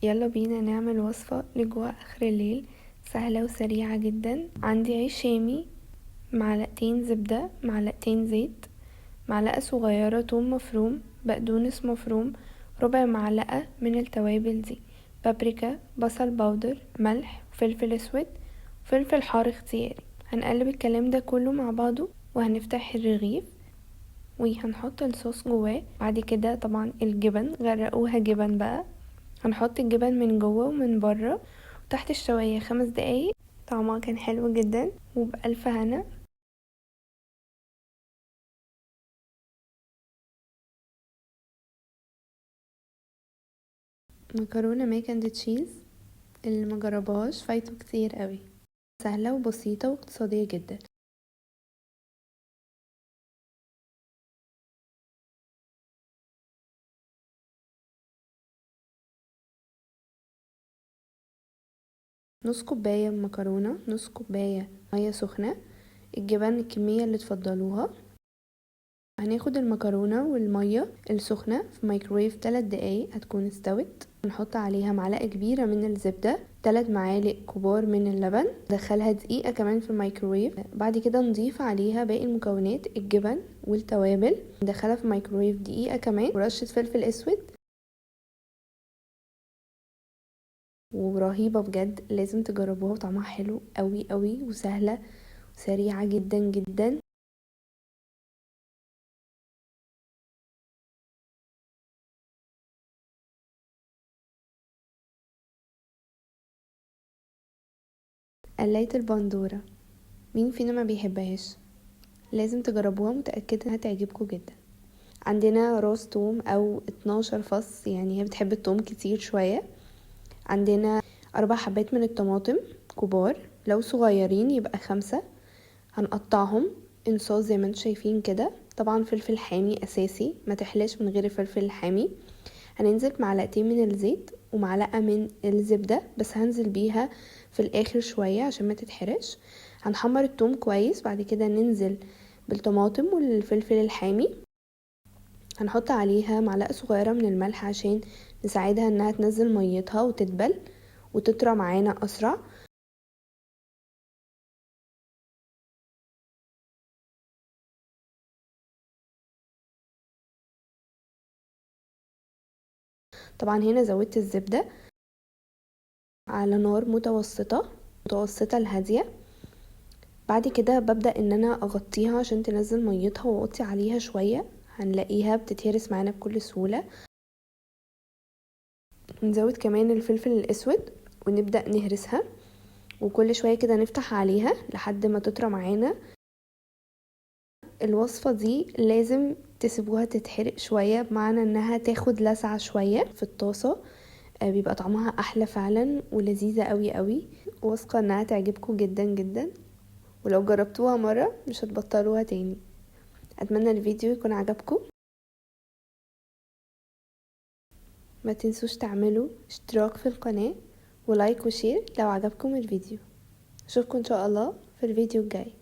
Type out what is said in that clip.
يلا بينا نعمل وصفة لجوع اخر الليل، سهلة وسريعة جدا. عندي عيش شامي، معلقتين زبدة، معلقتين زيت، معلقة صغيرة توم مفروم، بقدونس مفروم، ربع معلقة من التوابل دي، بابريكا، بصل باودر، ملح، فلفل اسود، فلفل حار اختياري. هنقلب الكلام ده كله مع بعضه وهنفتح الرغيف وهنحط الصوص جواه. بعد كده طبعا الجبن غرقوها جبن بقى، هنحط الجبن من جوه ومن بره تحت الشواية 5 دقايق. طعمها كان حلو جدا وبألف هنا. مكرونة ماك اند تشيز، اللي مجربهاش فايته كتير قوي، سهلة وبسيطة واقتصادية جدا. نص كوباية مكرونة، نص كوباية مية سخنة، الجبن الكمية اللي تفضلوها. هناخد المكرونة والمية السخنة في مايكرويف 3 دقايق هتكون استوت. نحط عليها معلقة كبيرة من الزبدة، 3 معالق كبار من اللبن، ندخلها دقيقة كمان في الميكرويف. بعد كده نضيف عليها باقي المكونات، الجبن والتوابل، ندخلها في الميكرويف دقيقة كمان، ورشة فلفل اسود. ورهيبة بجد، لازم تجربوها، وطعمها حلو قوي قوي وسهلة وسريعة جدا جدا. قلاية البندورة، مين فينا ما بيحبهاش؟ لازم تجربوها، متأكدة انها تعجبكم جدا. عندنا راس توم او 12 فص، يعني هي بتحب التوم كتير شوية. عندنا 4 حبات من الطماطم كبار، لو صغيرين يبقى 5. هنقطعهم انصاص زي ما انتم شايفين كده. طبعا فلفل حامي اساسي، ما تحلاش من غير الفلفل الحامي. هننزل معلقتين من الزيت ومعلقة من الزبدة، بس هنزل بيها في الاخر شوية عشان ما تتحرقش. هنحمر التوم كويس، بعد كده ننزل بالطماطم والفلفل الحامي. هنحط عليها معلقة صغيرة من الملح عشان نساعدها انها تنزل ميتها وتدبل وتطرى معانا اسرع. طبعا هنا زودت الزبدة على نار متوسطة لهادية. بعد كده ببدأ ان انا اغطيها عشان تنزل ميتها، واغطي عليها شوية، هنلاقيها بتتهرس معانا بكل سهولة. نزود كمان الفلفل الاسود ونبدأ نهرسها، وكل شوية كده نفتح عليها لحد ما تطرى معانا. الوصفة دي لازم تسيبوها تتحرق شوية، بمعنى انها تاخد لسعة شوية في الطاسة. بيبقى طعمها احلى فعلا ولذيذة قوي قوي. واثقة انها تعجبكم جدا جدا، ولو جربتوها مرة مش هتبطلوها تاني. اتمنى الفيديو يكون عجبكم. ما تنسوش تعملوا اشتراك في القناة ولايك وشير لو عجبكم الفيديو. اشوفكم ان شاء الله في الفيديو الجاي.